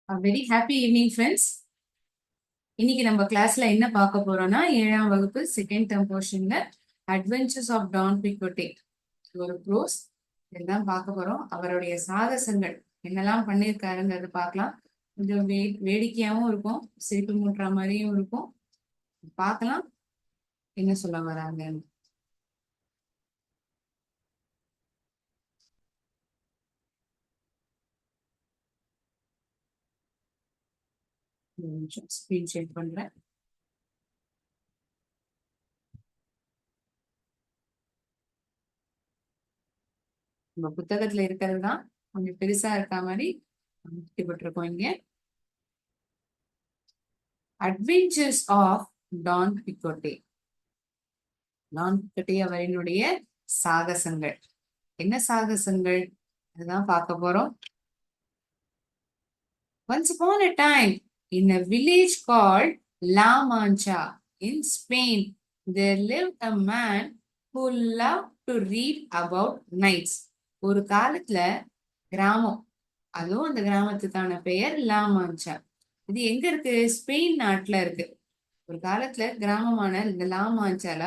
Very happy evening friends. இன்னைக்கு நம்ம கிளாஸ்ல என்ன பார்க்க போறோம்னா 7ஆம் வகுப்பு செகண்ட் டேர்ம் போர்ஷன்ல அட்வென்ச்சர்ஸ் ஆஃப் டான் குயிக்கோட்டே ஒரு ப்ரோஸ் இதெல்லாம் பார்க்க போறோம். அவருடைய சாகசங்கள் என்னெல்லாம் பண்ணியிருக்காருங்கிறத பார்க்கலாம். கொஞ்சம் வேடிக்கையாவும் இருக்கும், சிரிப்பு மூட்டுற மாதிரியும் இருக்கும். பார்க்கலாம் என்ன சொல்ல வராங்கன்னு. ஸ்கிரீன் ஷேர் பண்றேன். நம்ம புத்தகத்துல இருக்கிறது தான் கொஞ்சம் பெருசா இருக்க மாதிரி போட்டிருக்கோம் இங்க. Adventures of Don Quixote. Don Quixote அவரினுடைய சாகசங்கள். என்ன சாகசங்கள் அதுதான் பார்க்க போறோம். Once upon a time, in a village called La Mancha in Spain, there lived a man who loved to read about knights. ஒரு காலத்துல கிராமம், அதுவும் அந்த கிராமத்துக்கான பெயர் லா மான்ச்சா. இது எங்க இருக்கு? ஸ்பெயின் நாட்டுல இருக்கு. ஒரு காலத்துல கிராமமான இந்த லா மான்சால,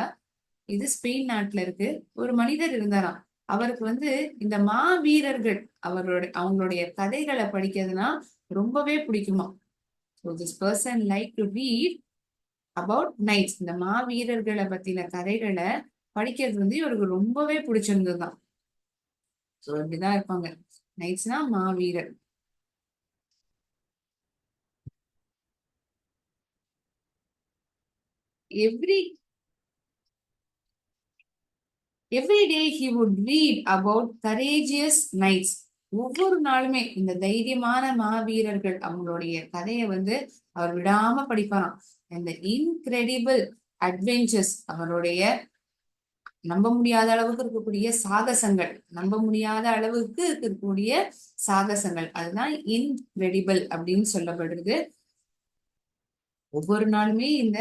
இது ஸ்பெயின் நாட்டுல இருக்கு. ஒரு மனிதர் இருந்தாராம். அவருக்கு இந்த மாவீரர்கள் அவங்களுடைய கதைகளை படிக்கிறதுனா ரொம்பவே பிடிக்குமா. So this person like to read about knights. இந்த மாவீரர்களை பத்தின கதைகளை படிக்கிறது இவருக்கு ரொம்பவே பிடிச்சிருந்ததுதான். ஸோ இப்படிதான் இருப்பாங்க. நைட்ஸ்னா மாவீரர். Every day he would read about courageous knights. ஒவ்வொரு நாளுமே இந்த தைரியமான மாவீரர்கள் அவங்களுடைய கதையை அவர் விடாம படிப்பாராம். இந்த இன்கிரெடிபிள் அட்வென்ச்சர்ஸ், அவருடைய நம்ப முடியாத அளவுக்கு இருக்கக்கூடிய சாகசங்கள், நம்ப முடியாத அளவுக்கு இருக்கக்கூடிய சாகசங்கள், அதுதான் இன்கிரெடிபிள் அப்படின்னு சொல்லப்படுறது. ஒவ்வொரு நாளுமே இந்த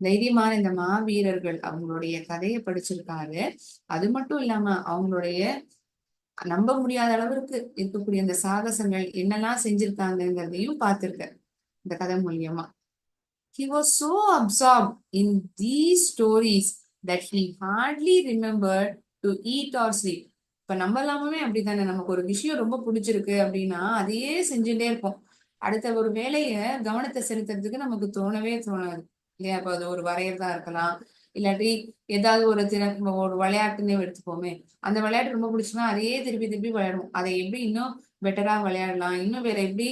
தைரியமான இந்த மாவீரர்கள் அவங்களுடைய கதையை படிச்சிருக்காரு. அது மட்டும் இல்லாம அவங்களுடைய நம்ப முடியாத அளவிற்கு இருக்கக்கூடிய இந்த சாகசங்கள் என்னெல்லாம் செஞ்சிருக்காங்கிறதையும் பார்த்திருக்க இந்த கதை மூலியமா. He was so absorbed in these stories that he hardly remembered to eat or sleep. இப்ப நம்ம எல்லாமே அப்படித்தானே, நமக்கு ஒரு விஷயம் ரொம்ப பிடிச்சிருக்கு அப்படின்னா அதையே செஞ்சுட்டே இருப்போம். அடுத்த ஒரு வேலைய கவனத்தை செலுத்துறதுக்கு நமக்கு தோணவே தோணாது இல்லையா? இப்ப அது ஒரு வரையறதா இருக்கலாம், இல்லாட்டி ஏதாவது ஒரு விளையாட்டுன்னு எடுத்துப்போமே. அந்த விளையாட்டு ரொம்ப பிடிச்சுன்னா அதையே திருப்பி திருப்பி விளையாடுவோம். அதை எப்படி இன்னும் பெட்டரா விளையாடலாம், இன்னும் வேற எப்படி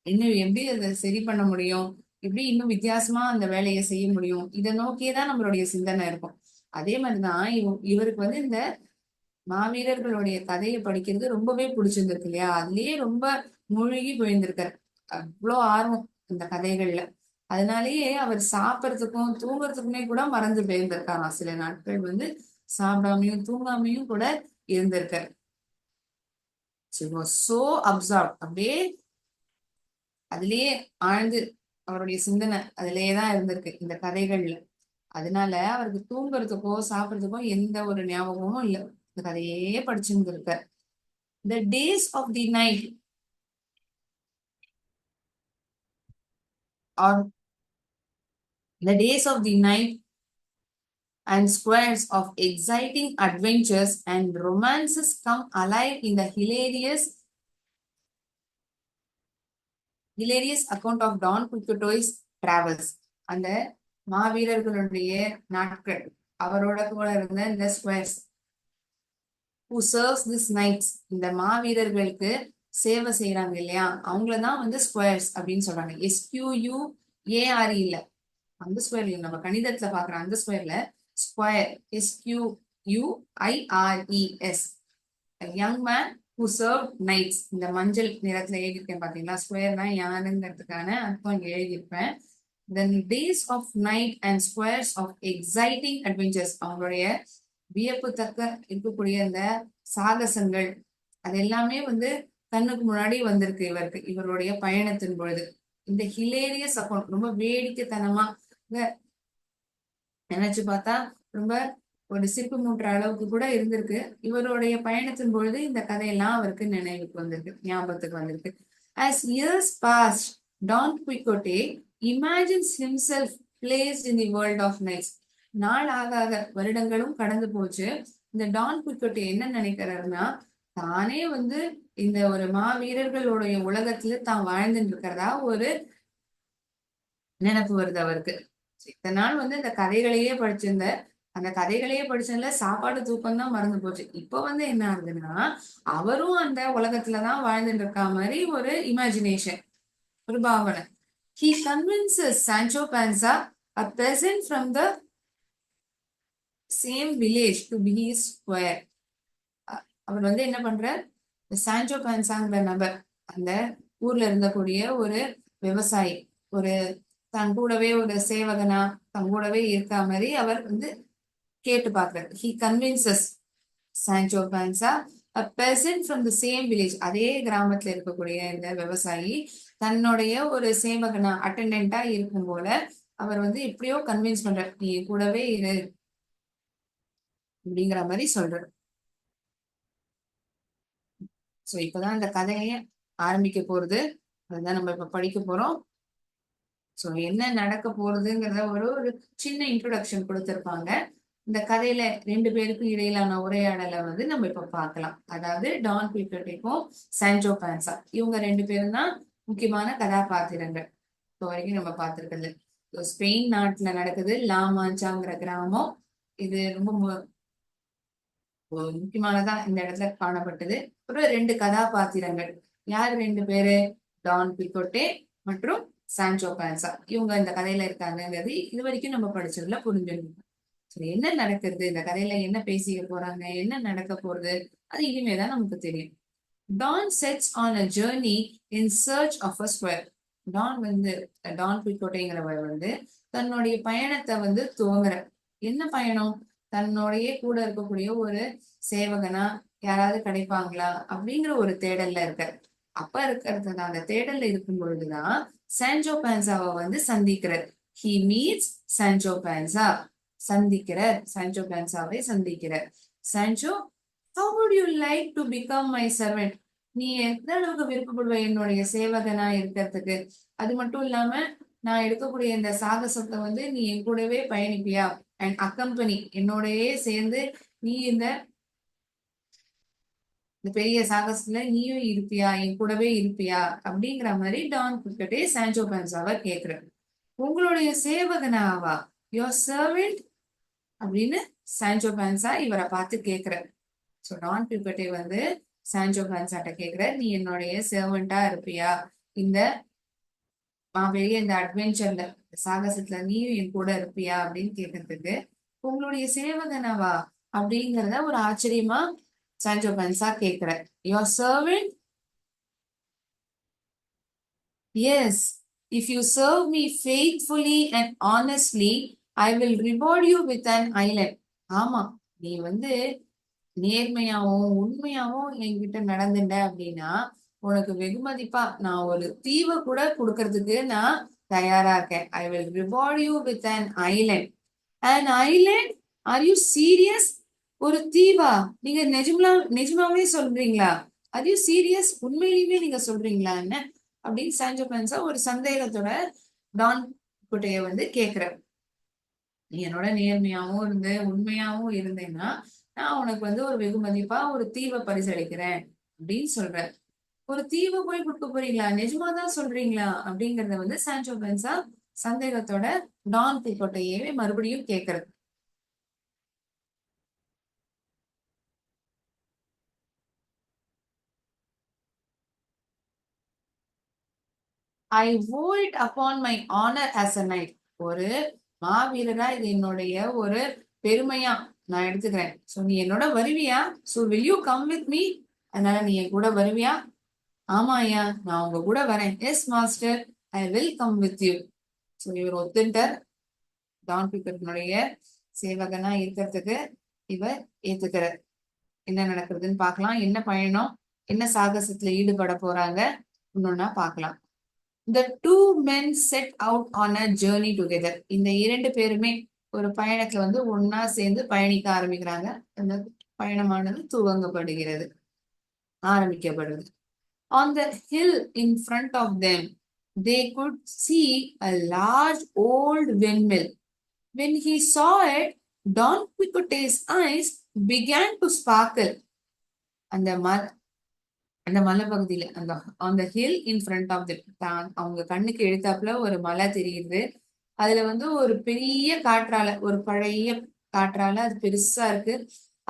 இன்னும் எப்படி அதை சரி பண்ண முடியும், எப்படி இன்னும் வித்தியாசமா அந்த வேலையை செய்ய முடியும், இதை நோக்கியேதான் நம்மளுடைய சிந்தனை இருக்கும். அதே மாதிரிதான் இவருக்கு இந்த மாவீரர்களுடைய கதையை படிக்கிறது ரொம்பவே பிடிச்சிருந்திருக்கு இல்லையா? அதுலயே ரொம்ப மூழ்கி போயிருந்திருக்காரு. அவ்வளோ ஆர்வம் இந்த கதைகள்ல. அதனாலேயே அவர் சாப்பிட்றதுக்கும் தூங்குறதுக்குமே கூட மறந்து போயிருந்திருக்காராம். சில நாட்கள் சாப்பிடாமையும் தூங்காமையும் கூட இருந்திருக்காரு. சோ அப்சர்வ், அப்படியே அதுலயே ஆழ்ந்து அவருடைய சிந்தனை அதுலயேதான் இருந்திருக்கு இந்த கதைகள்ல. அதனால அவருக்கு தூங்குறதுக்கோ சாப்பிட்றதுக்கோ எந்த ஒரு ஞாபகமும் இல்லை. இந்த கதையே படிச்சிருந்திருக்க. The days of the night or the days of the night and squares of exciting adventures and romances come alive in the hilarious account of Don Quixote's travels. அந்த மாவீரர்களுடைய நாட்கள், அவரோட கூட இருந்த இந்த squares who serves this knights, இந்த மாவீரர்களுக்கு சேவை செய்யறாங்க இல்லையா, அவங்களதான் ஸ்கொயர்ஸ் அப்படின்னு சொல்றாங்க. SQUARE இல்ல, அந்த ஸ்கொயர் இல்ல, நம்ம கணிதத்துல பாக்குற அந்த ஸ்கொயர்ல square SQUIRES. Young man who serve knights. இந்த மஞ்சள் நிறத்துல எழுதியிருக்கேன் பாத்தீங்களா, ஸ்கொயர்னா யாருங்கிறதுக்கான அர்த்தம் இங்க எழுதியிருப்பேன். The days of night and squares of exciting adventures, அவங்களுடைய வியப்புத்தக்க இருக்கக்கூடிய இந்த சாகசங்கள் அது எல்லாமே கண்ணுக்கு முன்னாடி வந்திருக்கு இவருக்கு, இவருடைய பயணத்தின் பொழுது. இந்த ஹிலேரியஸ் அக்கௌண்ட் ரொம்ப வேடிக்கைத்தனமா நினைச்சு பார்த்தா ரொம்ப ஒரு சிரிப்பு மூட்டுற அளவுக்கு கூட இருந்திருக்கு. இவருடைய பயணத்தின் பொழுது இந்த கதையெல்லாம் அவருக்கு நினைவுக்கு வந்திருக்கு, ஞாபகத்துக்கு வந்திருக்கு. As years passed, Don Quixote imagines himself placed in the world of knights. நாள் ஆக ஆக வருடங்களும் கடந்து போச்சு. இந்த டான் குயிக்கோட்டே என்ன நினைக்கிறாருன்னா, தானே வந்து இந்த ஒரு மாவீரர்களுடைய உலகத்துல தான் வாழ்ந்துட்டு இருக்கிறதா ஒரு நினைப்பு வருது அவருக்கு. இத்தனை நாள் வந்து இந்த கதைகளையே படிச்சிருந்த, அந்த கதைகளையே படிச்சதுல சாப்பாடு தூக்கம் தான் மறந்து போச்சு. இப்ப வந்து என்ன ஆகுதுன்னா, அவரும் அந்த உலகத்துலதான் வாழ்ந்துட்டு இருக்கா மாதிரி ஒரு இமேஜினேஷன், ஒரு பாவனை. He convinces Sancho Panza, a peasant from the same village, to be his squire. அவர் வந்து என்ன பண்றார், சான்சோ பான்சாங்கிற நபர், அந்த ஊர்ல இருந்தக்கூடிய ஒரு விவசாயி, ஒரு தன் கூடவே ஒரு சேவகனா தன் கூடவே இருக்கா மாதிரி அவர் வந்து கேட்டு பார்க்கிறார். He convinces Sancho Panza, a peasant from the same village, அதே கிராமத்துல இருக்கக்கூடிய இந்த விவசாயி தன்னுடைய ஒரு சேவகனா அட்டெண்டா இருக்கும் போல அவர் வந்து எப்படியோ கன்வின்ஸ் பண்றார், நீ கூடவே இரு அப்படிங்கிற மாதிரி சொல்றாரு. சோ இப்பதான் இந்த கதைய ஆரம்பிக்க போறது, அதுதான் நம்ம இப்ப படிக்க போறோம். சோ என்ன நடக்க போறதுங்கிறத ஒரு சின்ன இன்ட்ரோடக்ஷன் கொடுத்திருப்பாங்க. இந்த கதையில ரெண்டு பேருக்கும் இடையிலான உரையாடலை வந்து நம்ம இப்ப பார்க்கலாம். அதாவது டான் குயிக்கோட்டேக்கும் சான்சோ பான்சா, இவங்க ரெண்டு பேரும் தான் முக்கியமான கதாபாத்திரங்கள் இப்போ வரைக்கும் நம்ம பார்த்திருக்கிறது. ஸ்பெயின் நாட்டுல நடக்குது, லாமாஞ்சாங்கிற கிராமம். இது ரொம்ப முக்கியமானதா இந்த இடத்துல காணப்பட்டது. ஒரு ரெண்டு கதாபாத்திரங்கள், யாரு ரெண்டு பேரு, டான் குயிக்கோட்டே மற்றும் சான்சோ பான்சா, இவங்க இந்த கதையில இருக்காங்கிறது இது வரைக்கும் நம்ம படிச்சதுல புரிஞ்சிருக்கோம். என்ன நடக்குது இந்த கதையில, என்ன பேசிக்க போறாங்க, என்ன நடக்க போறது, அது இனிமேதான் நமக்கு தெரியும். Don sets on a journey in search of a squire. Don வந்து டான் குயிக்கோட்டைங்கிறவர் வந்து தன்னுடைய பயணத்தை வந்து துவங்குற. என்ன பயணம், தன்னுடைய கூட இருக்கக்கூடிய ஒரு சேவகனா யாராவது கிடைப்பாங்களா அப்படிங்கிற ஒரு தேடல்ல இருக்க. அப்ப இருக்கிறது அந்த தேடல்ல இருக்கும் பொழுதுதான் சான்சோ பான்சாவை வந்து சந்திக்கிறார். ஹி மீட்ஸ் சான்சோ பான்சா, சந்திக்கிறார், சான்சோ பான்சாவை சந்திக்கிறார். Sancho, how would you like to become my servant? நீ எந்த அளவுக்கு விருப்பப்படுவ என்னுடைய சேவகனா இருக்கிறதுக்கு? அது மட்டும் இல்லாம நான் எடுக்கக்கூடிய இந்த சாகசத்தை வந்து நீ என் கூடவே பயணிப்பியா, அண்ட் அக்கம்பனி, என்னோடயே சேர்ந்து நீ இந்த பெரிய சாகசத்துல நீயும் இருப்பியா, என் கூடவே இருப்பியா அப்படிங்கிற மாதிரி டான் குயிக்கோட்டே சான்சோ பான்சாவை கேக்குற. உங்களுடைய சேவகனாவா, யோர் சர்வெண்ட் அப்படின்னு சான்சோ பான்சா இவரை பார்த்து கேக்குற. சோ டான் குயிக்கோட்டே வந்து சான்சோ பான்சாட்ட கேக்குற, நீ என்னுடைய சர்வெண்டா இருப்பியா, இந்த பெரிய இந்த அட்வென்ச்சர்ல சாகசத்துல நீயும் என் கூட இருப்பியா அப்படின்னு கேட்கறதுக்கு, உங்களுடைய சேவகனவா அப்படிங்கிறத ஒரு ஆச்சரியமா சான்சோ பான்சா கேக்குற. Your servant, yes, if you serve me faithfully and honestly I will reward you with an island. ஆமா, நீ வந்து நேர்மையாவும் உண்மையாவும் என்கிட்ட நடந்துட்ட அப்படின்னா உனக்கு வெகுமதிப்பா நான் ஒரு தீவை கூட கொடுக்கறதுக்கு நான் தயாரா இருக்கேன். I will reward you with an island. An island, are you serious? ஒரு தீவா? நீங்க நிஜமாவே சொல்றீங்களா? Are you serious? உண்மையிலுமே நீங்க சொல்றீங்களா என்ன அப்படின்னு சான்சோ பான்சா ஒரு சந்தேகத்தோட டான் குட்டைய வந்து கேக்குற. நீ என்னோட நேர்மையாவும் இருந்து உண்மையாவும் இருந்தேன்னா நான் உனக்கு வந்து ஒரு வெகுமதிப்பா ஒரு தீவை பரிசளிக்கிறேன் அப்படின்னு சொல்ற. ஒரு தீவை போய் கொடுக்க போறீங்களா, நிஜமாதான் சொல்றீங்களா அப்படிங்கறத வந்து சான்சோ பான்சா சந்தேகத்தோட டான் குயிக்கோட்டையே மறுபடியும் கேக்குறது. ஐ vow it upon my honor as a knight. ஒரு மாவீரரா இது என்னுடைய ஒரு பெருமையா நான் எடுத்துக்கிறேன். சோ நீ என்னோட வருவியா? So will you come with me? அதனால நீ என் கூட வருவியா? ஆமா ஐயா, நான் உங்க கூட வரேன். Yes master, I will come with you. So இவர் ஒத்துட்டார். டான் குயிக்கோட்டினுடைய சேவகனா இருக்கிறதுக்கு இவர் ஏத்துக்கிறார். என்ன நடக்குதுன்னு பார்க்கலாம். என்ன பயணம், என்ன சாகசத்துல ஈடுபட போறாங்க இன்னொன்னா பார்க்கலாம். The two men set out on a journey together. இந்த இரண்டு பேருமே ஒரு பயணத்துல வந்து ஒன்னா சேர்ந்து பயணிக்க ஆரம்பிக்கிறாங்க. அந்த பயணமானது துவங்கப்படுகிறது, ஆரம்பிக்கப்படுது. On the hill in front of them, they could see a large old windmill. When he saw it, Don Quixote's eyes began to sparkle. அந்த அந்த மலை பகுதியில அந்த அந்த ஹில் இன் ஃப்ரண்ட் ஆஃப் அவங்க கண்ணுக்கு எழுத்தாப்புல ஒரு மலை தெரியுது. அதுல ஒரு பெரிய காற்றால, ஒரு பழைய காற்றால அது பெருசா இருக்கு.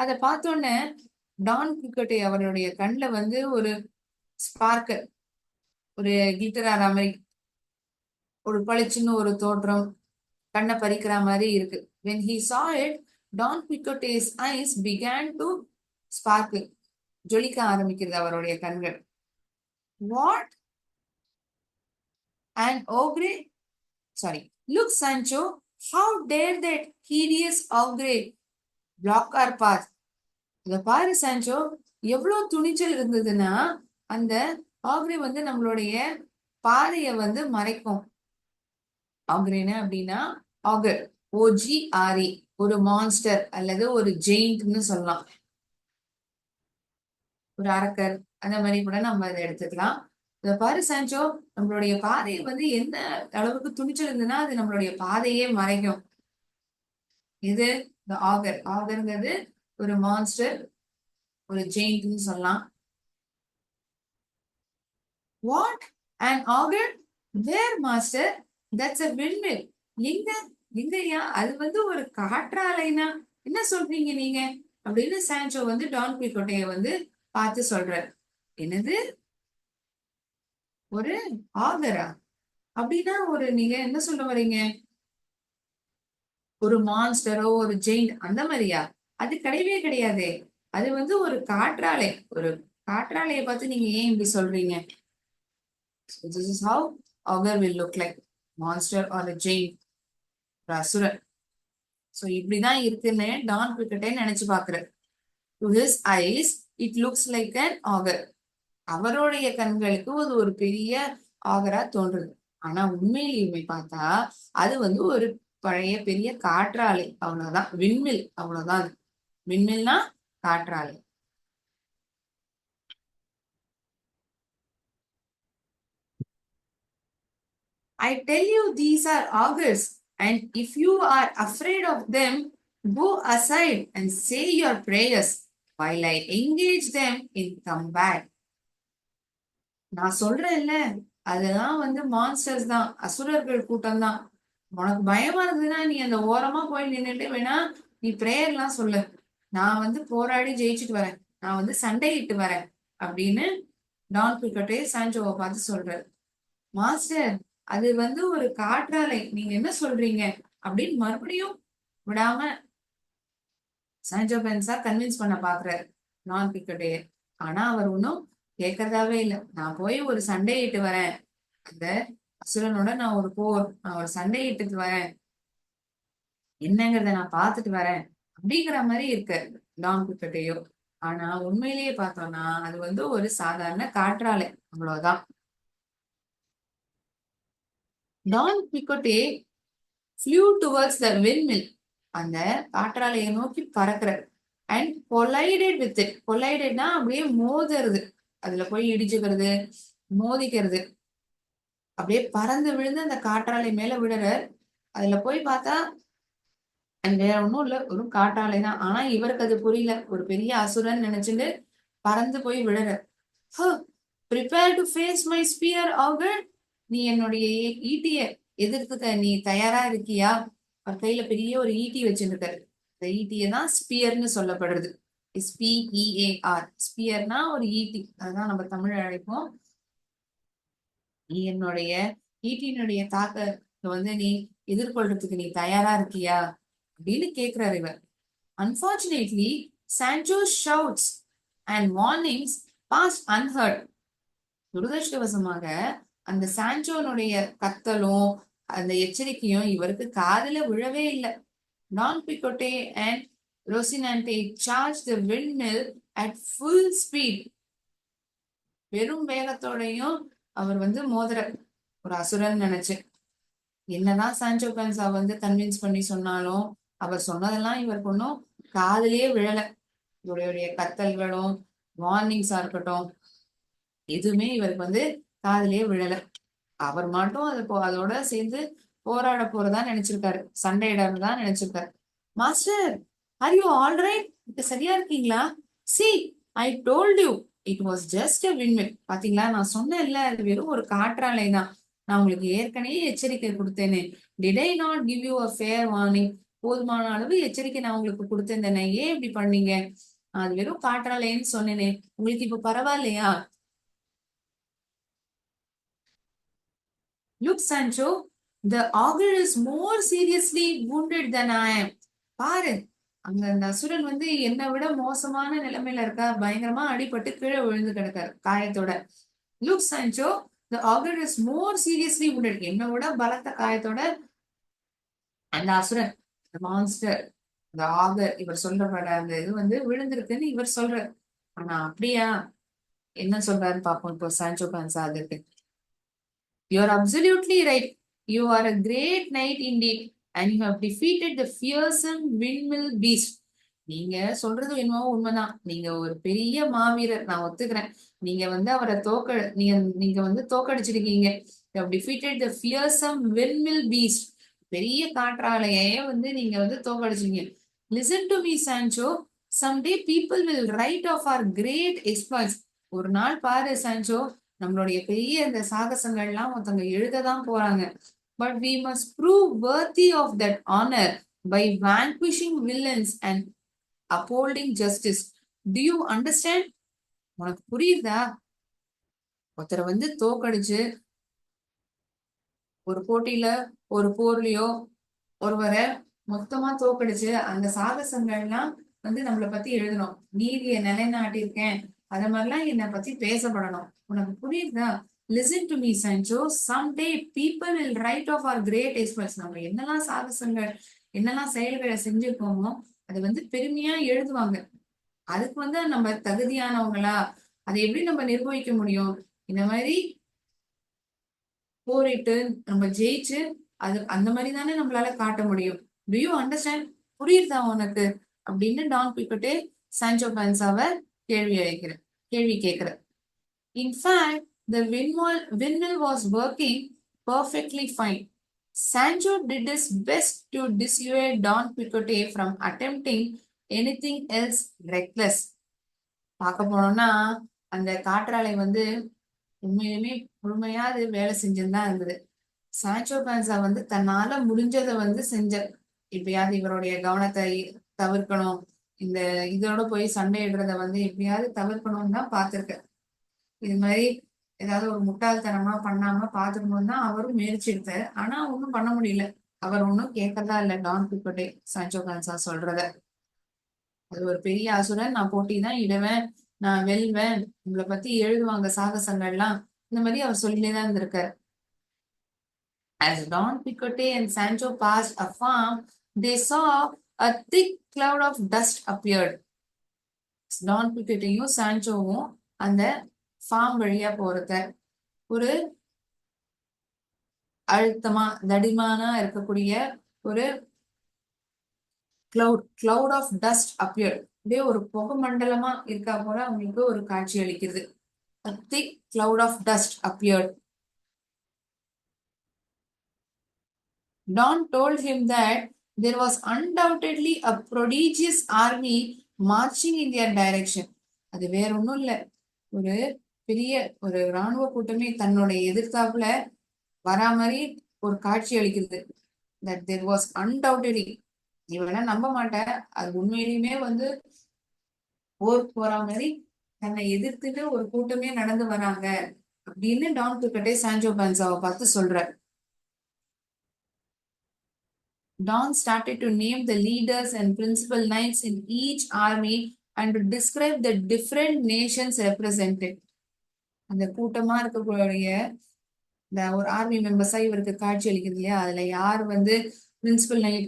அதை பார்த்தோன்னே டான் குயிக்கோட்டே அவருடைய கண்ணுல ஒரு ஸ்பார்க்கல், ஒரு கிளிட்டர் ஆற மாதிரி, ஒரு பளிச்சுன்னு ஒரு தோற்றம் கண்ணை பறிக்கிற மாதிரி இருக்கு. when he saw it, Don Quixote's eyes began to sparkle. ஜொலிக்க ஆரம்பிக்கிறது அவருடைய கண்கள். what an ogre, sorry, look Sancho, how dare that hideous ogre block our path. இத பாரு சான்சோ, எவ்வளவு துணிச்சல் இருந்ததுன்னா அந்த ஆக்ரே நம்மளுடைய பாதைய மறைக்கும். ஆக்ரேன அப்படின்னா ஆகர், OGRE, ஒரு மான்ஸ்டர் அல்லது ஒரு ஜெயிண்ட்னு சொல்லலாம். ஒரு அரக்கர் அந்த மாதிரி கூட நம்ம அதை எடுத்துக்கலாம். இத பாரு சான்சோ, நம்மளுடைய பாதையை எந்த அளவுக்கு துணிச்சல் இருந்ததுன்னா அது நம்மளுடைய பாதையே மறைக்கும். இது ஆகர். ஆகர்ங்கிறது ஒரு மான்ஸ்டர், ஒரு ஜெயிண்ட்னு சொல்லலாம். What an auger? Where master? That's a windmill. எங்க எங்கயா? அது ஒரு காற்றாலைனா என்ன சொல்றீங்க நீங்க அப்படின்னு சான்சோ டான் குயிக்கோட்டைய பார்த்து சொல்றாரு. என்னது, ஒரு ஆகரா? அப்படின்னா நீங்க என்ன சொல்ல வரீங்க? ஒரு மான்ஸ்டரோ ஒரு ஜெயிண்ட் அந்த மாதிரியா? அது கிடையவே கிடையாது. அது ஒரு காற்றாலை. ஒரு காற்றாலையை பார்த்து நீங்க ஏன் இப்படி சொல்றீங்க? So this is how augur will look like. Monster or a giant, ஒரு அசுரன். So இப்படிதான் இருக்குன்னு டான் குயிக்கோட்டே நினைச்சு பாக்குறாரு. To his eyes, it looks like an augur. அவருடைய கண்களுக்கு ஒரு பெரிய ஆகரா தோன்றுது. ஆனா உண்மையிலுமே பார்த்தா அது ஒரு பழைய பெரிய காற்றாலை, அவ்வளவுதான். விண்மில், அவ்வளவுதான். விண்மில்னா காற்றாலை. I tell you, these are augurs, and if you are afraid of them, go aside and say your prayers while I engage them in combat. நான் சொல்றேன்ல, அதெல்லாம் மான்ஸ்டர்ஸ் தான், அசுரர்கள் கூட்டம் தான். உனக்கு பயமா இருந்ததுன்னா நீ அந்த ஓரமா போய் நின்னுட்டு வேணா நீ பிரேயர்லாம் சொல்லு. நான் போராடி ஜெயிச்சுட்டு வரேன், நான் சண்டையிட்டு வரேன் அப்படின்னு டான் குயிக்கோட்டே சான்சோவை பார்த்து சொல்றாரு. மாஸ்டர், அது ஒரு காற்றாலை, நீங்க என்ன சொல்றீங்க அப்படின்னு மறுபடியும் விடாம சான்சோ பென்சா கன்வின்ஸ் பண்ண பாக்குறாரு டான் குயிக்கோட்டைய. ஆனா அவர் ஒன்னும் கேட்கறதாவே இல்லை. நான் போய் ஒரு சண்டையிட்டு வரேன், அந்த அசுரனோட நான் ஒரு சண்டையிட்டு வரேன், என்னங்கிறத நான் பார்த்துட்டு வரேன் அப்படிங்கிற மாதிரி இருக்கு டான் குயிக்கோட்டையோ. ஆனா உண்மையிலேயே பார்த்தோம்னா அது ஒரு சாதாரண காற்றாலை, அவ்வளவுதான். Don Quixote flew towards the windmill. அந்த காற்றாலையை நோக்கி பறக்கிறார். And collided with it. collidedனா அப்படியே மோதுறது, அதுல போய் இடிச்சுக்கிறது, மோதிக்கிறது. அப்படியே பறந்து விழுந்து அந்த காற்றாலை மேல விடுறார். அதுல போய் பார்த்தா அது வேற ஒண்ணும் இல்ல, ஒரு காற்றாலை தான். ஆனா இவருக்கு அது புரியல. ஒரு பெரிய அசுரன் நினைச்சுட்டு பறந்து போய் விடுறார். prepare to face my spear, augur. நீ என்னுடைய ஈட்டிய எதிர்த்துக்க நீ தயாரா இருக்கியா? அவர் கையில பெரிய ஒரு ஈட்டி வச்சிருக்காரு. இந்த ஈட்டியை தான் ஸ்பியர்னு சொல்லப்படுறது. SPEAR. ஸ்பியர்னா ஒரு ஈட்டி, அதுதான் நம்ம தமிழ் அழைப்போம். நீ என்னுடைய ஈட்டியினுடைய தாக்கத்தை நீ எதிர்கொள்றதுக்கு நீ தயாரா இருக்கியா அப்படின்னு கேக்குறாரு இவர். Unfortunately Sancho's shouts and warnings passed unheard. துரதிருஷ்டவசமாக அந்த சான்சோனுடைய கத்தலும் அந்த எச்சரிக்கையும் இவருக்கு காதுல விழவே இல்லை. Don Quixote and Rocinante charge the windmill at full speed. வெறும் வேகத்தோடையும் அவர் மோதிர ஒரு அசுரன் நினைச்சு. என்னதான் சான்சோ பென்சா கன்வின்ஸ் பண்ணி சொன்னாலும் அவர் சொன்னதெல்லாம் இவருக்கு ஒன்றும் காதுலயே விழல. இவருடைய கத்தல்களும் வார்னிங்ஸா இருக்கட்டும், எதுவுமே இவருக்கு வந்து காதுலயே விழல. அவர் மட்டும் அதோட சேர்ந்து போராட போறதா நினைச்சிருக்காரு, சண்டையிடன்னு தான் நினைச்சிருக்காரு. Master, are you all right? இப்ப சரியா இருக்கீங்களா? See, I told you it was just a windmill. பாத்தீங்களா, நான் சொன்னேன்ல அது வெறும் ஒரு காற்றாலை தான். நான் உங்களுக்கு ஏற்கனவே எச்சரிக்கை கொடுத்தேனே. Did I not give you a fair warning? போதுமான அளவு எச்சரிக்கை நான் உங்களுக்கு கொடுத்திருந்தேனே, ஏன் இப்படி பண்ணீங்க? அது வெறும் காற்றாலைன்னு சொன்னேனே, உங்களுக்கு இப்ப பரவாயில்லையா? Look, Sancho, the augur is more seriously wounded than I am. பாரு, அங்க அந்த அசுரன் வந்து என்னை விட மோசமான நிலைமையில இருக்கா, பயங்கரமா அடிபட்டு கீழே விழுந்து கிடக்காரு காயத்தோட. Look, Sancho, the augur is more seriously wounded. என்னை விட பலத்த காயத்தோட அந்த அசுரன், the monster, the augur, இவர் சொல்றப்பட அந்த இது வந்து விழுந்திருக்குன்னு இவர் சொல்றார். ஆனா அப்படியா? என்ன சொல்றாரு பாப்போம் இப்போ சான்சோ பான்சா அதுக்கு. You are absolutely right. You are a great knight indeed, and you have defeated the fearsome windmill beast. நீங்க சொல்றது என்னவோ உண்மைதான். நீங்க ஒரு பெரிய மாவீரர், நான் ஒத்துக்கிறேன். நீங்க வந்து அவரை நீங்க நீங்க வந்து தோக்கடிச்சிருக்கீங்க. You have defeated the fearsome windmill beast. பெரிய காற்றாலையே வந்து நீங்க வந்து தோக்கடிச்சீங்க. Listen to me, Sancho. Someday people will write of our great exploits. ஒரு நாள் பாரு சான்சோ, நம்மளுடைய பெரிய இந்த சாகசங்கள்லாம் ஒருத்தவங்க எழுததான் போறாங்க. But we must prove worthy of that honor by vanquishing villains and upholding justice. Do you understand? உனக்கு புரியுதா? ஒருத்தரை வந்து தோக்கடிச்சு ஒரு போட்டியில ஒரு போர்லயோ ஒருவரை மொத்தமா தோக்கடிச்சு அந்த சாகசங்கள்லாம் வந்து நம்மளை பத்தி எழுதணும். நீதியை நிலைநாட்டியிருக்கேன், அத மாதிரிலாம் என்னை பத்தி பேசப்படணும். உனக்கு புரியுதா? Listen to me Sancho, some day people will write of our great experts. நம்ம என்னெல்லாம் சாகசங்கள் என்னெல்லாம் செயல்களை செஞ்சிருக்கோமோ அதை வந்து பெருமையா எழுதுவாங்க. அதுக்கு வந்து நம்ம தகுதியானவங்களா, அதை எப்படி நம்ம நிர்வகிக்க முடியும்? இந்த மாதிரி போரிட்டு நம்ம ஜெயிச்சு அது அந்த மாதிரி தானே நம்மளால காட்ட முடியும். To you understand? புரியுதா உனக்கு? அப்படின்னு டான் குயிக்கோட்டே சான்சோ பான்சாவை கேள்வி கேட்கிற. In fact the windmill was working perfectly fine. Sancho did his best to dissuade Don Quixote from attempting anything else reckless. பார்க்க போனோம்னா அந்த காற்றாலை வந்து உண்மையுமே முழுமையா அது வேலை செஞ்சுதான் இருந்தது. சான்சோ பான்சா வந்து தன்னால முடிஞ்சதை வந்து செஞ்ச, எப்படியாவது இவருடைய கவனத்தை தவிர்க்கணும், இந்த இதோட போய் சண்டையிடுறத வந்து எப்படியாவது தவிர்க்கணும்னு தான் பார்த்திருக்க. இது மாதிரி ஏதாவது ஒரு முட்டாள்தனமா பண்ணாம பாத்துக்கணும்னு தான் அவரும் முயற்சி எடுத்தாரு. ஆனா ஒண்ணும் பண்ண முடியல. அவர் ஒன்னும் கேட்கறதா இல்ல டான் குயிக்கோட்டே சான்சோ பான்சா சொல்றத. அது ஒரு பெரிய அசுரன், நான் போட்டி தான் இடுவேன், நான் வெல்வேன், உங்களை பத்தி எழுதுவாங்க சாகசங்கள்லாம், இந்த மாதிரி அவர் சொல்லிட்டே தான் இருந்திருக்காரு. As Don Quixote and Sancho passed a farm, they saw a thick cloud of dust appeared. Don குயிக்கோட்டையும் சான்சோவும் அந்த ஃபார்ம் வழியா போறத ஒரு அழுத்தமா தடிமானா இருக்கக்கூடிய ஒரு கிளவுட் ஆஃப் டஸ்ட் அப்பியர்ட். அப்படியே ஒரு புகை மண்டலமா இருக்கா போல அவங்களுக்கு ஒரு காட்சி அளிக்கிறது. A thick cloud of dust appeared. Don told him that there was undoubtedly a prodigious army marching in their direction. அது வேற ஒண்ணும் இல்ல, ஒரு பெரிய ஒரு இராணுவ கூட்டமே தன்னுடைய எதிர்த்தாப்புல வரா மாதிரி ஒரு காட்சி அளிக்கிறது. That there was undoubtedly, நீ வேணா நம்ப மாட்ட, அது உண்மையிலுமே வந்து போருக்கு போற மாதிரி தன்னை எதிர்த்துட்டு ஒரு கூட்டமே நடந்து வராங்க அப்படின்னு டான் குயிக்கோட்டே சான்சோ பான்சாவை பார்த்து சொல்ற. Don started to name the leaders and principal knights in each army and to describe the different nations represented. அந்த கூட்டமா இருக்கக்கூடிய இந்த ஒரு ஆர்மி மெம்பர்ஸா இவருக்கு காட்சி அளிக்கிறது இல்லையா, அதுல யார் வந்து பிரின்சிபல் நைட்,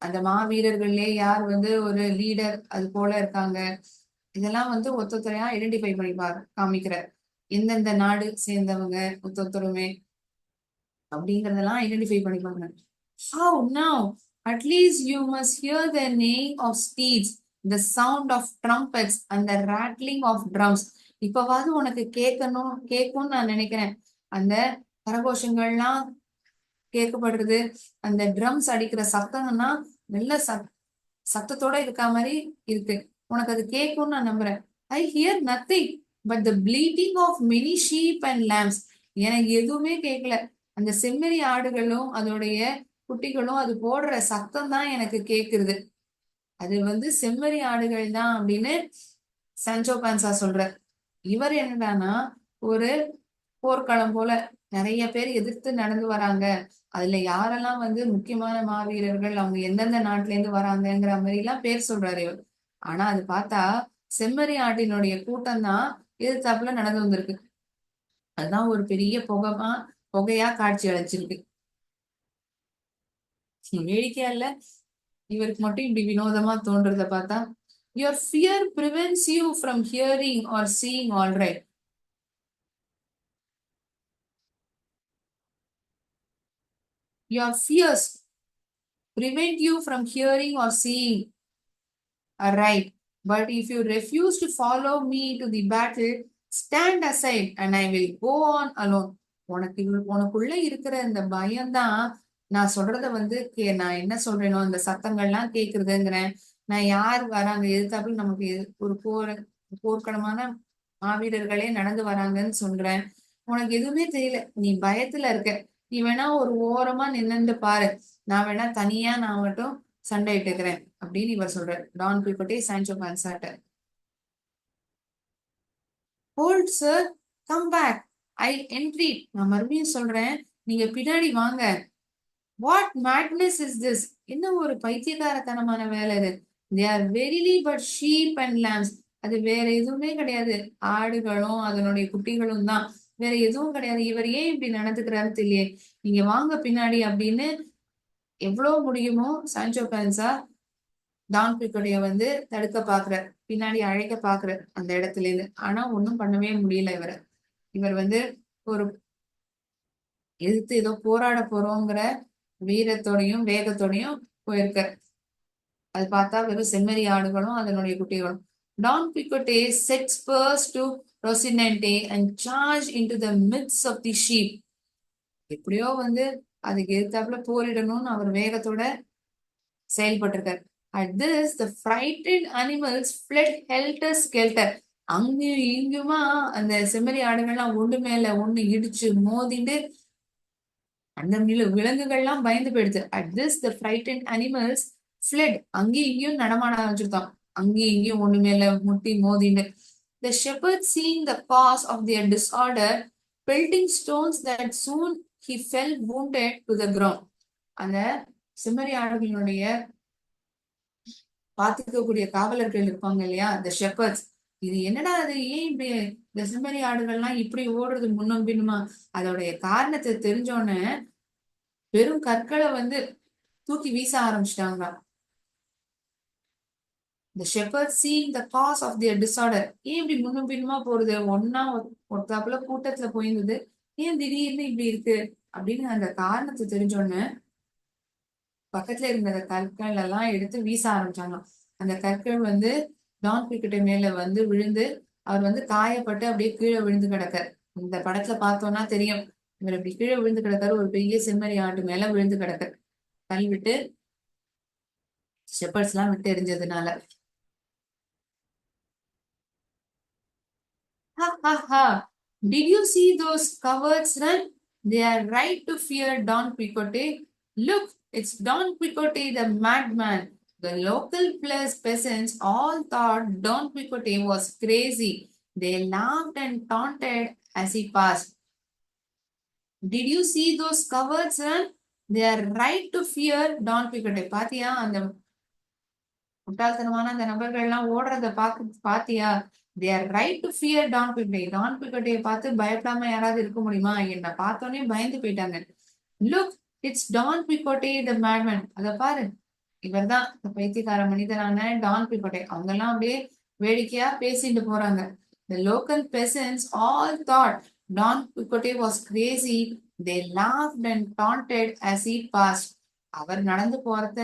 அந்த மாவீரர்கள்லயே யார் வந்து ஒரு லீடர் அது போல இருக்காங்க, இதெல்லாம் வந்து ஒத்தொத்தரையா ஐடென்டிஃபை பண்ணி காமிக்கிற. எந்தெந்த நாடு சேர்ந்தவங்க ஒத்தொத்தருமே அப்படிங்கறதெல்லாம் ஐடென்டிஃபை பண்ணிப்பாங்க. How now? At least you must hear the neighing of steeds, the sound of trumpets and the rattling of drums. இப்பவாவது உனக்கு கேட்கும்னு நான் நினைக்கிறேன். அந்த கரகோஷங்கள்லாம் கேட்கப்படுறது, அந்த ட்ரம்ஸ் அடிக்கிற சத்தம்னா நல்ல சத்தத்தோட இருக்கா மாதிரி இருக்கு. உனக்கு அது கேட்கும்னு நான் நம்புறேன். I hear nothing but the bleating of many sheep and lambs. எனக்கு எதுவுமே கேட்கல. அந்த செம்மறி ஆடுகளும் அதோடைய குட்டிகளும் அது போடுற சத்தம் தான் எனக்கு கேக்குறது. அது வந்து செம்மறி ஆடுகள் தான் அப்படின்னு சான்சோ பான்சா சொல்றார். இவர் என்னடான்னா, ஒரு போர்க்களம் போல நிறைய பேர் எதிர்த்து நடந்து வராங்க. அதுல யாரெல்லாம் வந்து முக்கியமான மாவீரர்கள், அவங்க எந்தெந்த நாட்டுல இருந்து வராங்கங்கிற மாதிரி எல்லாம் பேர் சொல்றாரு இவர். ஆனா அது பார்த்தா செம்மறி ஆட்டினுடைய கூட்டம் தான் எதிர்த்தாப்புல நடந்து வந்திருக்கு. அதுதான் ஒரு பெரிய புகையா காட்சி அளிச்சிருக்கு. வேடிக்கையா இல்ல? இவருக்கு மட்டும் இப்படி வினோதமா தோன்றத பார்த்தா. Your fear prevents you from hearing or seeing all right. Your fears prevent you from hearing or seeing right. But if you refuse to follow me to the battle, stand aside and I will go on alone. உனக்குள்ள இருக்கிற இந்த பயம்தான் நான் சொல்றத வந்து நான் என்ன சொல்றேனோ அந்த சத்தங்கள்லாம் கேக்குறதுங்கிறேன். நான் யார் வராங்க எதிர்த்தாப்புல நமக்கு ஒரு போர்க்களமான மாவீரர்களே நடந்து வராங்கன்னு சொல்றேன். உனக்கு எதுவுமே தெரியல, நீ பயத்துல இருக்க. நீ வேணா ஒரு ஓரமா நின்னுட்டு பாரு, நான் வேணா தனியா நான் மட்டும் சண்டையிட்டுக்கிறேன் அப்படின்னு இவர் சொல்றாரு. டான் குயிகோட்டே சான்சோ பான்சாட்ட. Hold sir, come back, I entreat. நான் மறுபடியும் சொல்றேன், நீங்க பின்னாடி வாங்க. What madness is this? என்ன ஒரு பைத்தியக்காரத்தனமான வேலை இது. They are verily but sheep and lambs. அது வேற எதுவுமே கிடையாது, ஆடுகளும் அதனுடைய குட்டிகளும் தான், வேற எதுவும் கிடையாது. இவர் ஏன் இப்படி நடந்துக்கிறாருன்னு தெரியல. நீங்க வாங்க பின்னாடி அப்படின்னு எவ்வளவு முடியுமோ சான்சோ பான்சா டான் குயிகோடைய வந்து தடுக்க பாக்குற, பின்னாடி அழைக்க பாக்குற அந்த இடத்துல இருந்து. ஆனா ஒண்ணும் பண்ணவே முடியல இவரை. இவர் வந்து ஒரு எதிர்த்து ஏதோ போராட போறோங்கிற வீரத்தோடையும் வேகத்தோடையும் போயிருக்க. அது பார்த்தா வெறும் செம்மறி ஆடுகளும் அதனுடைய குட்டிகளும். Don Quixote set spurs to Rocinante and charged into the midst of the sheep. எப்படியோ வந்து அதுக்கு எதிர்த்தாப்புல போரிடணும்னு அவர் வேகத்தோட செயல்பட்டிருக்காரு. At this, the frightened animals fled helter skelter. அங்கேயும் இங்குமா அந்த செம்மறி ஆடுகள்லாம் ஒண்ணு மேல ஒண்ணு இடிச்சு மோதிண்டு அந்த விலங்குகள்லாம் பயந்து போயிடுது. At this, the frightened animals fled. அங்கேயும் இங்கேயும் நடமாட ஆரம்பிச்சிருந்தோம். அங்கேயும் இங்கேயும் ஒண்ணு மேல முட்டி மோதிண்டு. The shepherds, seeing the cause of their disorder, pelting stones that soon he fell wounded to the ground. அந்த செம்மறி ஆடுகளுடைய பாத்துக்கக்கூடிய காவலர்கள் இருப்பாங்க இல்லையா, த ஷெப்பர்ட்ஸ். இது என்னடா அது, ஏன் இப்படி இந்த செம்மறி ஆடுகள்லாம் இப்படி ஓடுறது முன்னும் பின்னுமா? அதோடைய காரணத்தை தெரிஞ்சோன்னு வெறும் கற்களை வந்து தூக்கி வீச ஆரம்பிச்சிட்டாங்க. The shepherds, seeing the cause of their disorder. ஏன் இப்படி முன்னும் பின்னுமா போறது? ஒன்னா ஒருத்தாப்புல கூட்டத்துல போயிருந்தது, ஏன் திடீர்னு இப்படி இருக்கு அப்படின்னு அந்த காரணத்தை தெரிஞ்சோன்னு பக்கத்துல இருந்த கற்கள் எல்லாம் எடுத்து வீச ஆரம்பிச்சாங்க. அந்த கற்கள் வந்து டான் குயிகோட்டே மேல வந்து விழுந்து அவர் வந்து காயப்பட்டு அப்படியே கீழே விழுந்து கிடக்கார். இந்த படத்துல பார்த்தோம்னா தெரியும், இவர் இப்படி கீழே விழுந்து கிடக்காரு, ஒரு பெரிய செம்மறி ஆட்டு மேல விழுந்து கிடக்கார், கல் விட்டு ஷெப்பர்ட்ஸ் எல்லாம் விட்டு எரிஞ்சதுனால. Ha ha ha! Did you see those cowards run? They are right to fear Don Quixote. Look, it's Don Quixote the madman. The local peasants all thought Don Quixote was crazy. They laughed and taunted as he passed. Did you see those cowards run? They are right to fear Don Quixote. பாத்தியா அந்த முட்டாள்தனமான அந்த நபர்கள் எல்லாம் ஓடுறத பாத்தியா? They are right to fear Don Quixote. Don குயிகோட்டையை பார்த்து பயப்படாம யாராவது இருக்க முடியுமா? என்ன பார்த்தோன்னே பயந்து போயிட்டாங்க. Look, it's Don Quixote the madman. அத பாரு, இவர் தான் இந்த பைத்தியக்கார மனிதனான டான் குயிகோட்டே. அவங்க எல்லாம் அப்படியே வேடிக்கையா பேசிட்டு போறாங்க. The local peasants all thought Don Quixote was crazy. They laughed and taunted as he passed. அவர் நடந்து போறத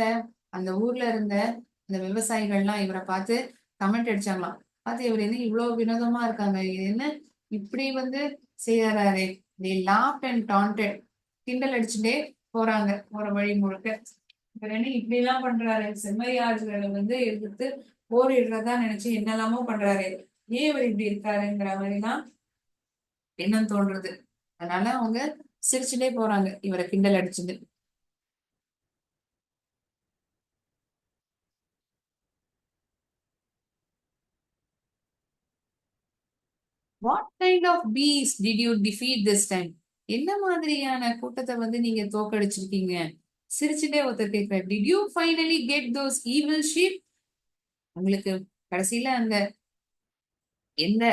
அந்த ஊர்ல இருந்த இந்த விவசாயிகள்லாம் இவரை பார்த்து கமெண்ட் அடிச்சாங்களாம். பார்த்து இவர் என்ன இவ்வளவு வினோதமா இருக்காங்க, இது என்ன இப்படி வந்து செய்யறாரு. they laughed and taunted. கிண்டல் அடிச்சுட்டே போறாங்க போற வழி முழுக்க. இவர் என்ன இப்படி எல்லாம் பண்றாரு, செம்மறியாடுகளை வந்து எதிர்த்து போரிடுறதா நினைச்சு என்னெல்லாமோ பண்றாரு, ஏன் இவர் இப்படி இருக்காருங்கிற மாதிரிலாம் எண்ணம் தோன்றது. அதனால அவங்க சிரிச்சுட்டே போறாங்க இவரை கிண்டல் அடிச்சுட்டு. What kind of peace did you defeat this time? என்ன மாதிரியான கூட்டத்தை வந்து நீங்க தோக்கடிச்சிருக்கீங்க? சிரிச்சுட்டே ஒருத்தர் கேட்கிறார். Did you finally get those evil sheep? உங்களுக்கு கடைசியில அந்த எந்த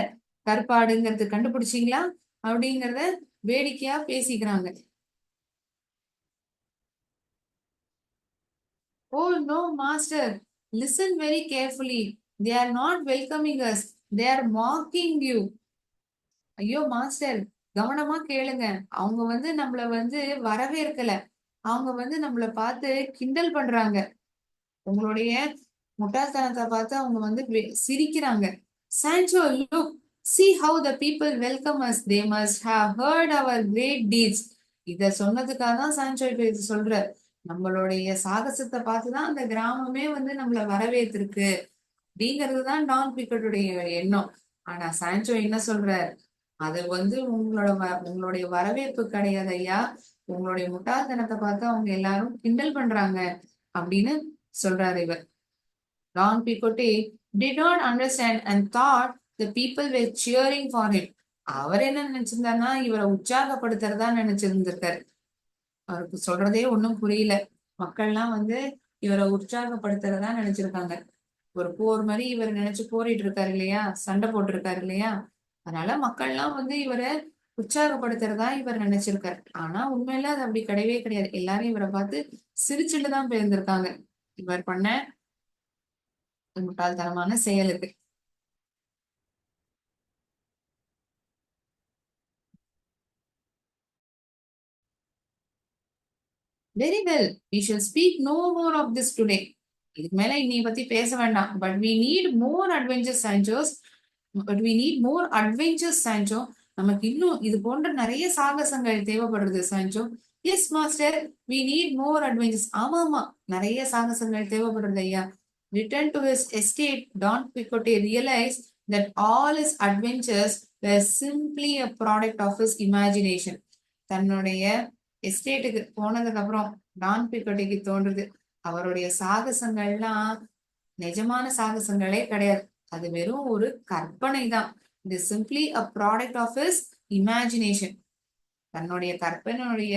கற்பாடுங்கிறது கண்டுபிடிச்சீங்களா அப்படிங்கறத வேடிக்கையா பேசிக்கிறாங்க. Oh no master, listen very carefully, they are not welcoming us, they are mocking you. ஐயோ மாஸ்டர், கவனமா கேளுங்க, அவங்க வந்து நம்மள வந்து வரவேற்கல, அவங்க வந்து நம்மள பார்த்து கிண்டல் பண்றாங்க. உங்களுடைய முட்டாள்தனத்தை பார்த்து அவங்க வந்து சிரிக்கிறாங்க. Sancho look, see how the people welcome us, they must have heard our great deeds. இத சொன்னதுக்காக தான் சான்சோ இப்ப இது சொல்ற. நம்மளுடைய சாகசத்தை பார்த்துதான் அந்த கிராமமே வந்து நம்மள வரவேற்றிருக்கு அப்படிங்கிறது தான் டான் பிக்கட்டுடைய எண்ணம். ஆனா சான்சோ என்ன சொல்ற, அது வந்து உங்களுடைய வரவேற்பு கிடையாது ஐயா, உங்களுடைய முட்டாள்தனத்தை பார்த்து அவங்க எல்லாரும் கிண்டல் பண்றாங்க அப்படின்னு சொல்றாரு இவர். டான் பிகோட்டே did not understand and thought the people were cheering for him. அவர் என்ன நினைச்சிருந்தாருன்னா இவரை உற்சாகப்படுத்துறதா நினைச்சிருந்திருக்காரு. அவருக்கு சொல்றதே ஒண்ணும் புரியல. மக்கள்லாம் வந்து இவரை உற்சாகப்படுத்துறதா நினைச்சிருக்காங்க. ஒரு போர் மாதிரி இவர் நினைச்சு போரிட்டு இருக்காரு இல்லையா, சண்டை போட்டிருக்காரு இல்லையா, அதனால மக்கள்லாம் வந்து இவரை உற்சாகப்படுத்துறதா இவர் நினைச்சிருக்காரு. ஆனா உண்மையில அது அப்படி கிடையவே கிடையாது. எல்லாரும் இவரை பார்த்து சிரிச்சுட்டு தான் போயிருந்திருக்காங்க இவர் பண்ண முட்டாள்தனமான செயலுக்கு. Very well, we shall speak no more of this today. இதுக்கு மேல இன்னைய பத்தி பேச வேண்டாம். But we need more adventures Sancho's, but we need more adventures Sancho. நமக்கு இன்னும் இது போன்ற நிறைய சாகசங்கள் தேவைப்படுறது Sancho. Yes master, we need more adventures. ஆமா ஆமா, நிறைய சாகசங்கள் தேவைப்படுறது ஐயா. Return to his estate, Don Quixote realized that all his adventures were simply a product of his imagination. தன்னுடைய எஸ்டேட்டுக்கு போனதுக்கு அப்புறம் டான் பிகோட்டிக்கு தோன்றுது, அவருடைய சாகசங்கள்லாம் நிஜமான சாகசங்களே கிடையாது, அது வெறும் ஒரு கற்பனை தான். இது simply a product of his imagination. தன்னுடைய கற்பனையுடைய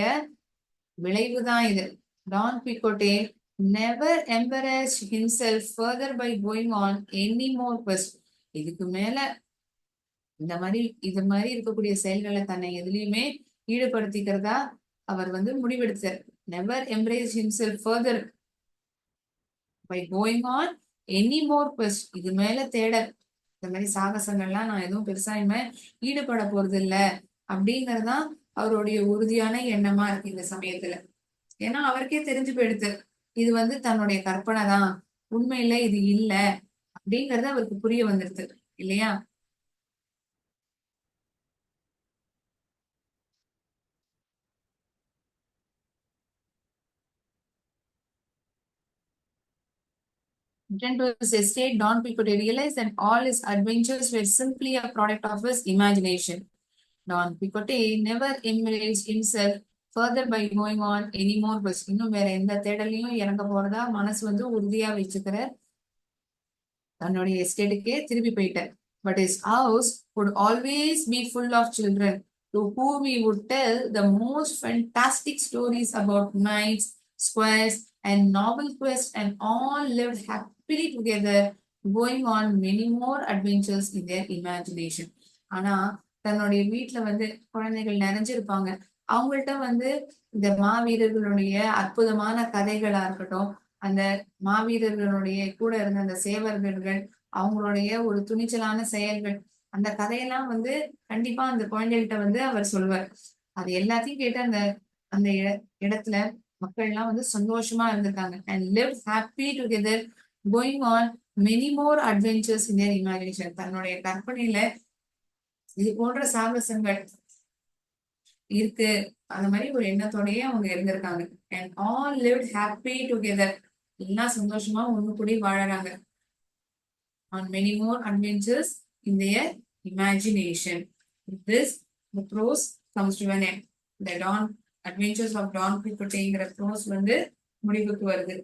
விளைவு தான் இது. டான் பிகோட்டே never embarrassed himself further by going on any more quest. இதுக்கு மேல இது மாதிரி இருக்கக்கூடிய செயல்களை தன்னை எதுலயுமே ஈடுபடுத்திக்கிறதா அவர் வந்து முடிவெடுத்தார். Never embrace himself further by going on any more quest. இது மேல தேடல், இந்த மாதிரி சாகசங்கள்லாம் நான் எதுவும் பெருசா இனிமே ஈடுபட போறது இல்ல அப்படிங்கறதுதான் அவருடைய உறுதியான எண்ணமா இருக்கு இந்த சமயத்துல. ஏன்னா அவருக்கே தெரிஞ்சு போயிடுது இது வந்து தன்னுடைய கற்பனை தான், உண்மையில இது இல்ல அப்படிங்கறது அவருக்கு புரிய வந்துருது இல்லையா. Returned to his estate, Don Quixote realized that all his adventures were simply a product of his imagination. Don Quixote never immersed himself further by going on any more quest. இன்னும் வேற எந்த தேடலையும் இறங்க போறதா மனசு வந்து உறுதியா வச்சுக்கிற தன்னுடைய எஸ்டேட்டுக்கே திருப்பி போயிட்டார். But his house would always be full of children to whom he would tell the most fantastic stories about knights, squares, and noble quests, and all lived happily together, going on many more adventures in their imagination. ஆனா தன்னுடைய வீட்டுல வந்து குழந்தைகள் நிறைஞ்சிருப்பாங்க. அவங்கள்ட்ட வந்து இந்த மாவீரர்களுடைய அற்புதமான கதைகளா இருக்கட்டும், அந்த மாவீரர்களுடைய கூட இருந்த அந்த சேவகர்கள் அவங்களுடைய ஒரு துணிச்சலான செயல்கள், அந்த கதையெல்லாம் வந்து கண்டிப்பா அந்த குழந்தைகிட்ட வந்து அவர் சொல்வார். அது எல்லாத்தையும் கேட்டு அந்த அந்த இடத்துல மக்கள் எல்லாம் வந்து சந்தோஷமா இருந்திருக்காங்க. And live happy together going on many more adventures in their imagination. தன்னுடைய கற்பனையில இது போன்ற சாகசங்கள் இருக்கு, அந்த மாதிரி ஒரு எண்ணத்தோடயே அவங்க இருந்திருக்காங்க. And all lived happy together. எல்லாம் சந்தோஷமா ஒண்ணு கூடி வாழறாங்க. on many more adventures in their imagination. With this, the prose comes to an end. The Don Adventures of Don Quixoteங்கிற prose வந்து முடிவுக்கு வருது.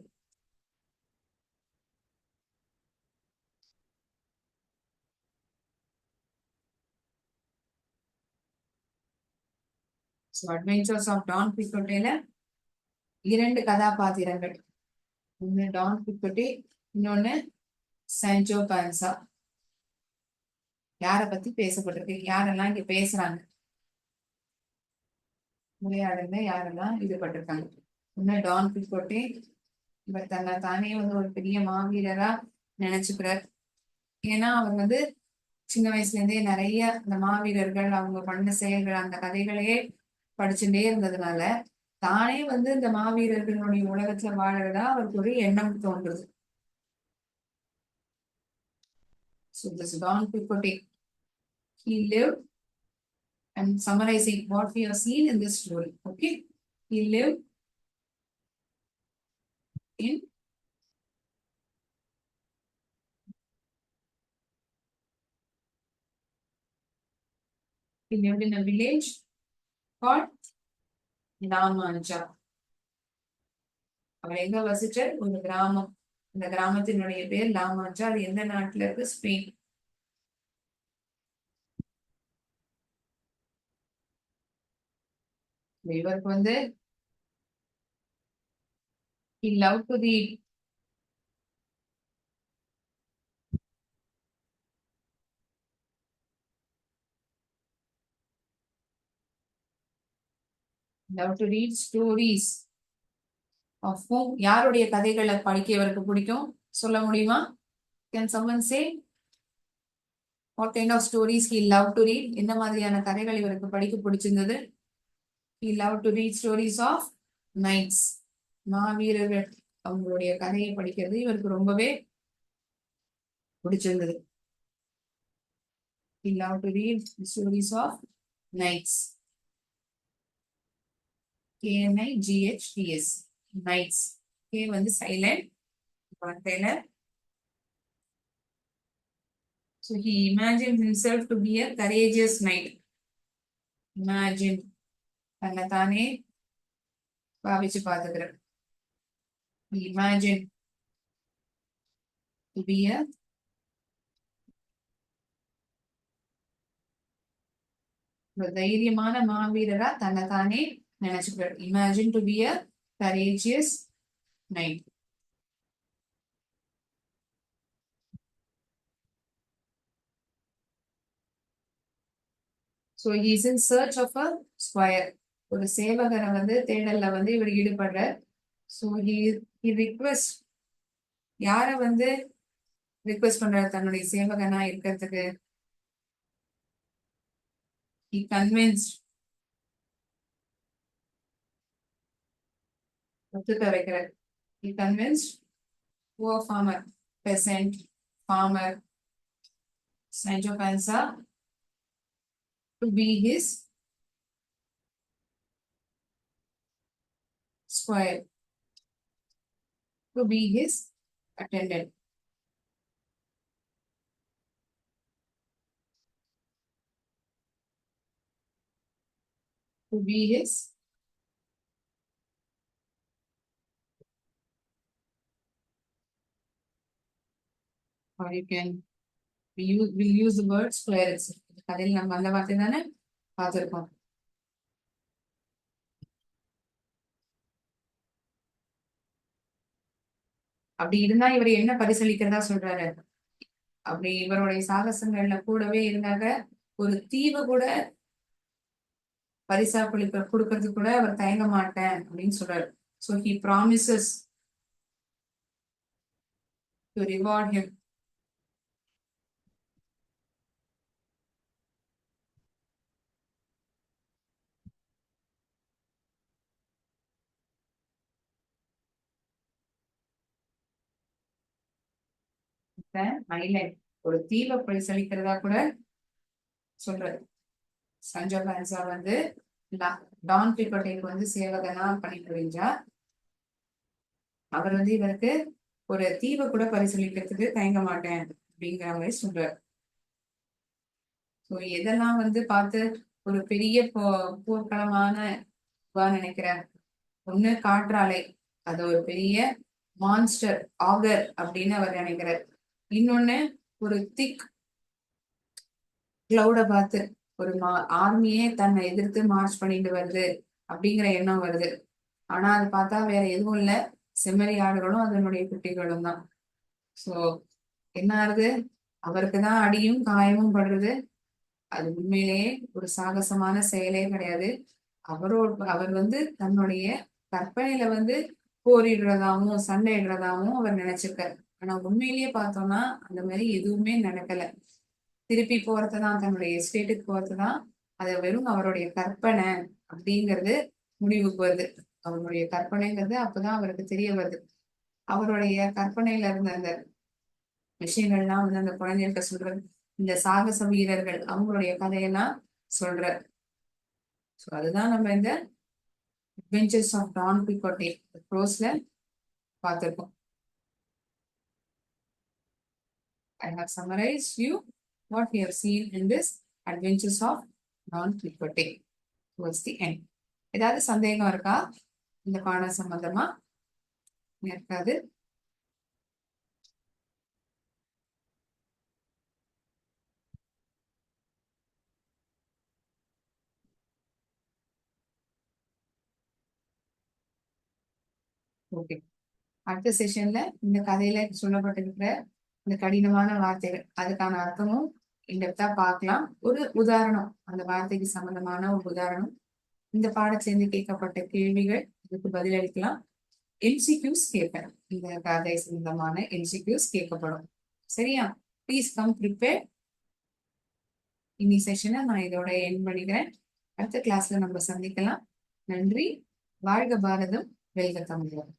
So Adventures of Don Quixoteல இரண்டு கதாபாத்திரங்கள், ஒன்னு டான் குயிக்கோட்டே, இன்னொன்னு சான்சோ பான்சா. யார பத்தி பேசப்பட்டிருக்கு, யாரெல்லாம் இங்க பேசுறாங்க, உரையாடல யாரெல்லாம் ஈடுபட்டிருக்காங்க. ஒன்னு டான் குயிக்கோட்டே, இவர் தன்னை தானே வந்து ஒரு பெரிய மாவீரரா நினைச்சுக்கிறார். ஏன்னா அவர் வந்து சின்ன வயசுல இருந்தே நிறைய இந்த மாவீரர்கள் அவங்க பண்ண செயல்கள் அந்த கதைகளையே படிச்சுட்டே இருந்ததுனால தானே வந்து இந்த மாவீரர்களுடைய உலகத்துல வாழறதா அவருக்கு ஒரு எண்ணம் தோன்றுது. So this Don Quixote, he lived, and summarizing what we have seen in this story. Okay, he lived in he lived in a village called La Mancha. அவர் எங்க வசிச்ச ஒரு கிராமம், இந்த கிராமத்தினுடைய பேர் லா மான்ச்சா. அது எந்த நாட்டுல இருக்கு? ஸ்பெயின். இவருக்கு வந்து he loved to read. Love to read stories of whom. யாருடைய கதைகளை படிக்க இவருக்கு பிடிக்கும் சொல்ல முடியுமா? Can someone say what kind of stories he loved to read? என்ன மாதிரியான கதைகள் இவருக்கு படிக்க பிடிச்சிருந்தது? He loved to read stories of knights. மாவீரர்கள் அவங்களுடைய கதையை படிக்கிறது இவருக்கு ரொம்பவே பிடிச்சிருந்தது. He loved to read stories of knights. K-N-I-G-H-T-S. Knights. K வந்து silent. So he imagined himself to be a courageous knight. Imagine. தன்னை தானே பாவிச்சு பார்த்துக்கிறார். He imagined to be a தைரியமான மாவீரரா தன்னை தானே நினைச்சுக்கிறார். Imagine to be a courageous knight. So he is in search of a squire. ஒரு சேவகரை வந்து தேடல்ல வந்து இவர் ஈடுபடுறார். So he request, யார வந்து ரிக்வெஸ்ட் பண்றாரு தன்னுடைய சேவகனா இருக்கிறதுக்கு? He convinced, ஒத்துக்க வைக்கிறார். He convinced poor farmer, peasant, farmer, Sancho Panza to be his squire, to be his attendant. To be his or you can we'll use the word square itself. கதையில் நம்ம அந்த வார்த்தை தானே பார்த்திருக்கோம். அப்படி இருந்தா இவர் என்ன பரிசளிக்கிறதா சொல்றாரு? அப்படி இவருடைய சாகசங்கள்ல கூடவே இருந்தாங்க ஒரு தீவு கூட பரிசா கொடுக்கறது கூட அவர் தயங்க மாட்டேன் அப்படின்னு சொல்றாரு. So he promises to reward him. Island, ஒரு தீவை பரிசளிக்கிறதா கூட சொல்றாரு. சஞ்சோ பான்சா வந்து டான் கிகோட்டேக்கு வந்து சேவகனா பணி புரிஞ்சார். அவர் வந்து இவருக்கு ஒரு தீவை கூட பரிசீலிக்கிறதுக்கு தயங்க மாட்டேன் அப்படிங்கிற மாதிரி சொல்றாரு. எதெல்லாம் வந்து பார்த்து ஒரு பெரிய போர்க்களமான நினைக்கிறேன். ஒண்ணு காற்றாலை, அது ஒரு பெரிய மான்ஸ்டர் ஆகர் அப்படின்னு அவர் நினைக்கிறார். இன்னொன்னு ஒரு திக் கிளவுட பார்த்து ஒரு ஆர்மியே தன்னை எதிர்த்து மார்ச் பண்ணிட்டு வருது அப்படிங்கிற எண்ணம் வருது. ஆனா அது பார்த்தா வேற எதுவும் இல்ல, செம்மறி ஆடுகளும் அதனுடைய குட்டிகளும் தான். சோ என்ன ஆகுது, அவருக்குதான் அடியும் காயமும் படுறது. அது உண்மையிலேயே ஒரு சாகசமான செயலே கிடையாது. அவர் வந்து தன்னுடைய கற்பனையில வந்து போரிடுறதாவும் சண்டையிடுறதாவும் அவர் நினைச்சிருக்காரு. ஆனா உண்மையிலேயே பார்த்தோம்னா அந்த மாதிரி எதுவுமே நடக்கல. திருப்பி போறதுதான், தன்னுடைய எஸ்டேட்டுக்கு போறதுதான் அது வெறும் அவருடைய கற்பனை அப்படிங்கிறது முடிவுக்கு வருது. அவருடைய கற்பனைங்கிறது அப்பதான் அவருக்கு தெரிய வருது. அவருடைய கற்பனையில இருந்த அந்த விஷயங்கள்லாம் வந்து அந்த குழந்தைகிட்ட சொல்றது, இந்த சாகச வீரர்கள் அவங்களுடைய கதையெல்லாம் சொல்ற. சோ அதுதான் நம்ம இந்த அட்வென்ச்சர்ஸ் ஆஃப் டான் குயிகோட்டே ப்ரோஸ்ல பார்த்திருக்கோம். I have summarized you what we have seen in this adventures of Don Quixote towards the end. ஏதாவது சந்தேகம் இருக்கா இந்த பாடம் சம்பந்தமா? இருக்காது. ஓகே, அடுத்த செஷன்ல இந்த கதையில சொல்லப்பட்டிருக்கிற இந்த கடினமான வார்த்தைகள் அதுக்கான அர்த்தமும் இன்டெப்தா பார்க்கலாம். ஒரு உதாரணம், அந்த வார்த்தைக்கு சம்பந்தமான ஒரு உதாரணம், இந்த பாடத்திலிருந்து கேட்கப்பட்ட கேள்விகள், இதுக்கு பதிலளிக்கலாம். எம்சிக்யூஸ் கேட்பேன், இந்த கதை சம்பந்தமான எம்சிக்யூஸ் கேட்கப்படும். சரியா? Please come prepare. இன்னி செஷனை நான் இதோட என் பண்ணிக்கிறேன். அடுத்த கிளாஸ்ல நம்ம சந்திக்கலாம். நன்றி. வாழ்க பாரதம், வெல்க தமிழகம்.